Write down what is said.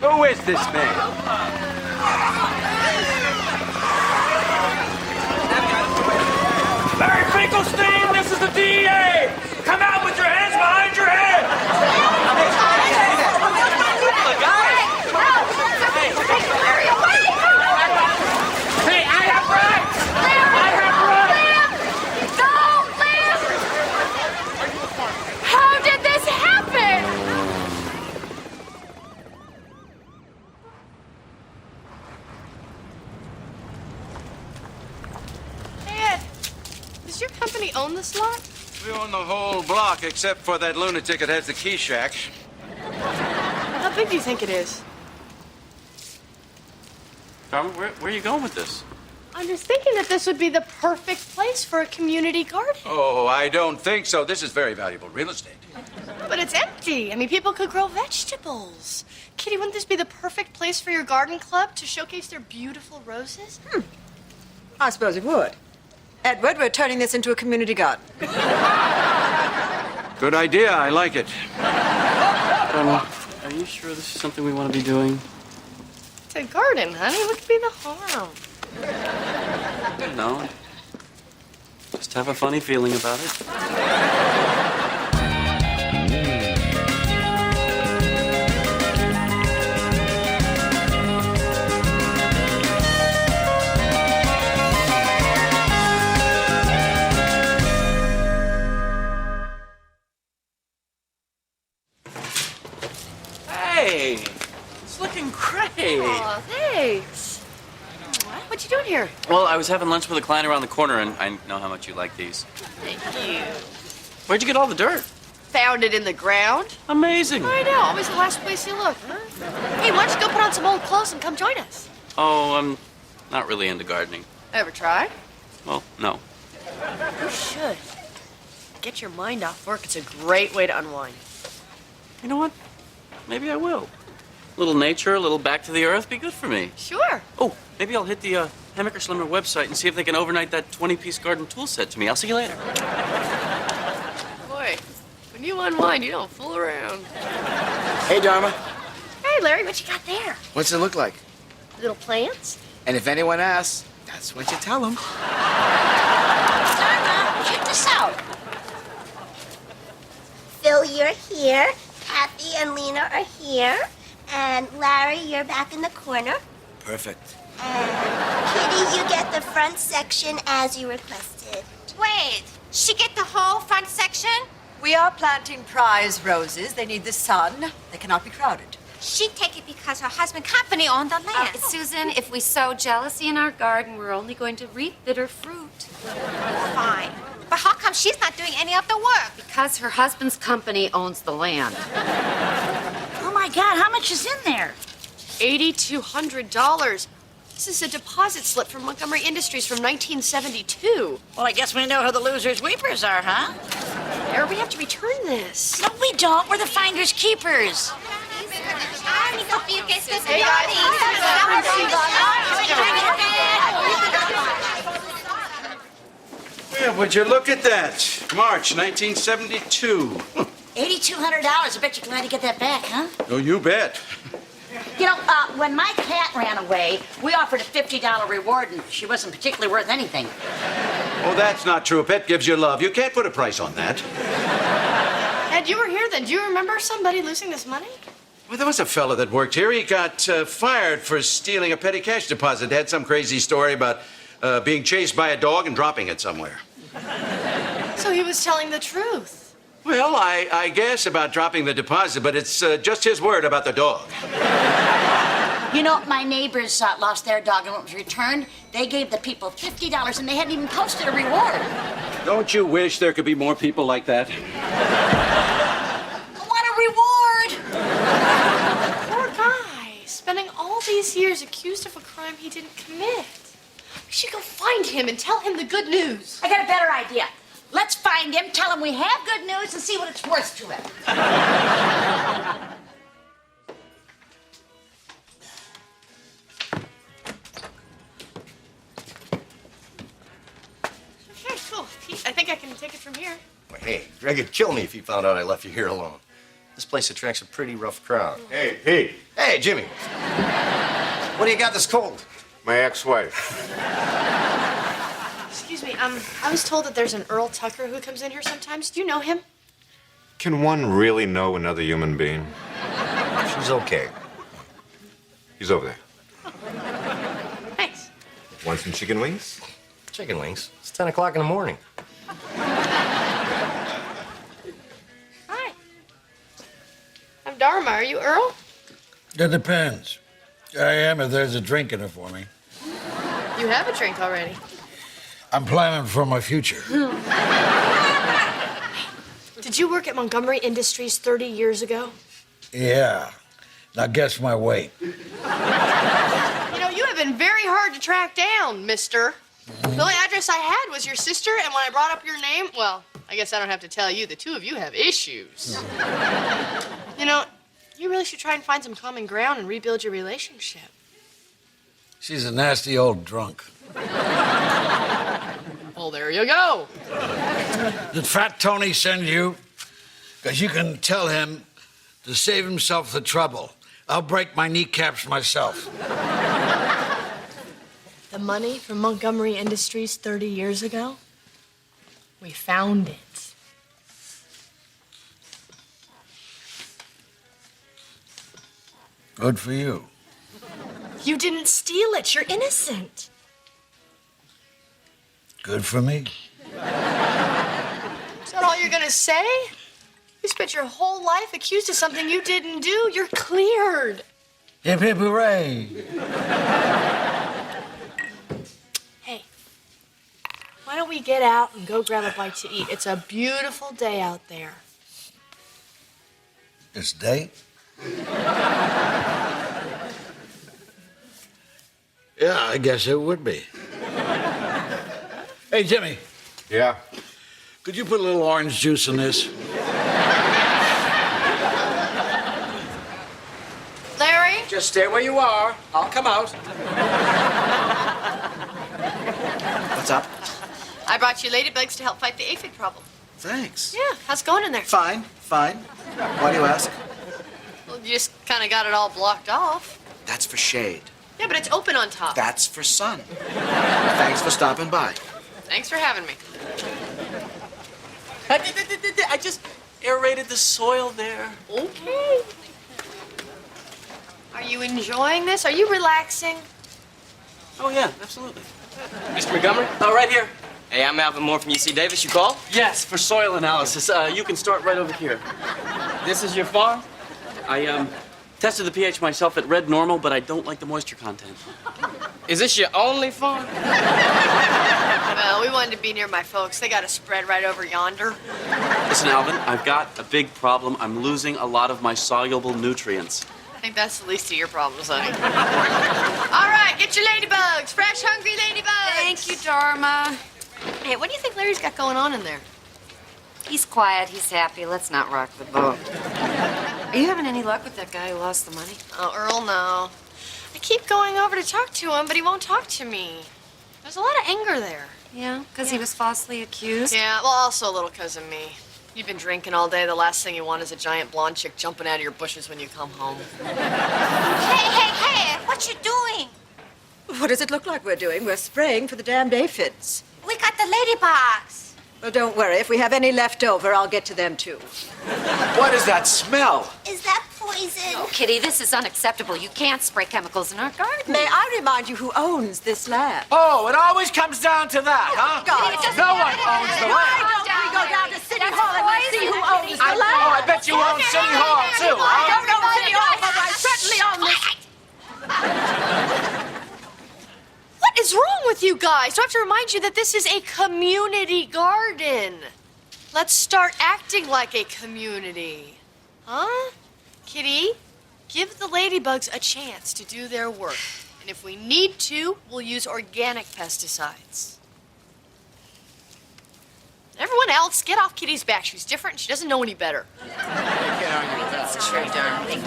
Who is this man? Larry Finkelstein, this is the DEA! Come out with your hands behind your head! Hey, I have rights! I have rights! No, Liam! How did this happen? Ed, does your company own this lot? We own the whole block except for that lunatic that has the key shack. How big do you think it is? Dharma, where are you going with this? I'm just thinking that this would be the perfect place for a community garden. Oh, I don't think so. This is very valuable real estate. But it's empty. I mean, people could grow vegetables. Kitty, wouldn't this be the perfect place for your garden club to showcase their beautiful roses? I suppose it would. Edward, we're turning this into a community garden. Good idea. I like it. Dharma, are you sure this is something we want to be doing? It's a garden, honey. What could be the harm? No. Just have a funny feeling about it. Hey, it's looking great. Aw, thanks. What you doing here? Well, I was having lunch with a client around the corner, and I know how much you like these. Thank you. Where'd you get all the dirt? Found it in the ground. Amazing. I know. Always the last place you look, huh? Hey, why don't you go put on some old clothes and come join us? Oh, I'm not really into gardening. Ever tried? Well, no. You should. Get your mind off work. It's a great way to unwind. You know what? Maybe I will. A little nature, a little back to the earth, be good for me. Sure. Oh, maybe I'll hit the Hammaker Slimmer website and see if they can overnight that 20-piece garden tool set to me. I'll see you later. Boy, when you unwind, you don't fool around. Hey, Dharma. Hey, Larry, what you got there? What's it look like? Little plants? And if anyone asks, that's what you tell them. Dharma, check this out. Phil, you're here. Kathy and Lena are here. And Larry, you're back in the corner. Perfect. And Kitty, you get the front section as you requested. Wait, she get the whole front section? We are planting prize roses. They need the sun. They cannot be crowded. She take it because her husband company owned the land. Susan, if we sow jealousy in our garden, we're only going to reap bitter fruit. Fine. But how come she's not doing any of the work? Because her husband's company owns the land. Oh my God, how much is in there? $8,200. This is a deposit slip from Montgomery Industries from 1972. Well, I guess we know who the losers weepers are, huh? Or we have to return this. No, we don't. We're the finders keepers. Yeah, would you look at that? March 1972. $8,200. I bet you're glad to get that back, huh? Oh, you bet. You know, when my cat ran away, we offered a $50 reward, and she wasn't particularly worth anything. Oh, that's not true. A pet gives you love. You can't put a price on that. Ed, you were here then. Do you remember somebody losing this money? Well, there was a fellow that worked here. He got fired for stealing a petty cash deposit. Had some crazy story about being chased by a dog and dropping it somewhere. So he was telling the truth. Well, I guess about dropping the deposit, but it's just his word about the dog. You know, my neighbors lost their dog, and when it was returned, they gave the people $50, and they hadn't even posted a reward. Don't you wish there could be more people like that? I want a reward! Poor guy, spending all these years accused of a crime he didn't commit. We should go find him and tell him the good news. I got a better idea. Let's find him, tell him we have good news, and see what it's worth to him. Okay, cool. Pete, I think I can take it from here. Well, hey, Greg would kill me if he found out I left you here alone. This place attracts a pretty rough crowd. Hey, Pete. Hey, Jimmy. What do you got that's cold? My ex-wife. Excuse me, I was told that there's an Earl Tucker who comes in here sometimes. Do you know him? Can one really know another human being? She's okay. He's over there. Thanks. Want some chicken wings? Chicken wings. It's 10 o'clock in the morning. Hi. I'm Dharma. Are you Earl? It depends. I am if there's a drink in it for me. You have a drink already. I'm planning for my future. Did you work at Montgomery Industries 30 years ago? Yeah. Now guess my weight. You know, you have been very hard to track down, mister. The only address I had was your sister, and when I brought up your name, well, I guess I don't have to tell you, the two of you have issues. You know, you really should try and find some common ground and rebuild your relationship. She's a nasty old drunk. Well, there you go. Did Fat Tony send you? Because you can tell him to save himself the trouble. I'll break my kneecaps myself. The money from Montgomery Industries 30 years ago? We found it. Good for you. You didn't steal it. You're innocent. Good for me. Is that all you're gonna say? You spent your whole life accused of something you didn't do. You're cleared. Hip hip hooray. Hey, why don't we get out and go grab a bite to eat? It's a beautiful day out there. This date? Yeah, I guess it would be. Hey, Jimmy. Yeah? Could you put a little orange juice in this? Larry? Just stay where you are. I'll come out. What's up? I brought you ladybugs to help fight the aphid problem. Thanks. Yeah, how's it going in there? Fine, fine. Why do you ask? Well, you just kind of got it all blocked off. That's for shade. Yeah, but it's open on top. That's for sun. Thanks for stopping by. Thanks for having me. I just aerated the soil there. Okay. Are you enjoying this? Are you relaxing? Oh, yeah, absolutely. Mr. Montgomery? Oh, right here. Hey, I'm Alvin Moore from UC Davis. You called? Yes, for soil analysis. You can start right over here. This is your farm? I tested the pH myself at red normal, but I don't like the moisture content. Is this your only farm? Well, we wanted to be near my folks. They got a spread right over yonder. Listen, Alvin, I've got a big problem. I'm losing a lot of my soluble nutrients. I think that's the least of your problems, honey. All right, get your ladybugs. Fresh, hungry ladybugs. Thank you, Dharma. Hey, what do you think Larry's got going on in there? He's quiet. He's happy. Let's not rock the boat. Are you having any luck with that guy who lost the money? Oh, Earl, no. I keep going over to talk to him, but he won't talk to me. There's a lot of anger there. Yeah, because he was falsely accused? Yeah, well, also a little because of me. You've been drinking all day. The last thing you want is a giant blonde chick jumping out of your bushes when you come home. Hey, what you doing? What does it look like we're doing? We're spraying for the damned aphids. We got the ladybugs. Well, don't worry. If we have any left over, I'll get to them, too. What is that smell? Is that poison? Oh, Kitty, this is unacceptable. You can't spray chemicals in our garden. May I remind you who owns this land? Oh, it always comes down to that, huh? God, No one owns the land. Why don't we go down to City Hall and let's see who owns the land? Oh, I bet you own City Hall, too, I huh? don't own City Hall, but I certainly own this. What is wrong with you guys? Do I have to remind you that this is a community garden? Let's start acting like a community. Huh? Kitty, give the ladybugs a chance to do their work. And if we need to, we'll use organic pesticides. Everyone else, get off Kitty's back. She's different and she doesn't know any better. Can't argue with that. That's true, darling.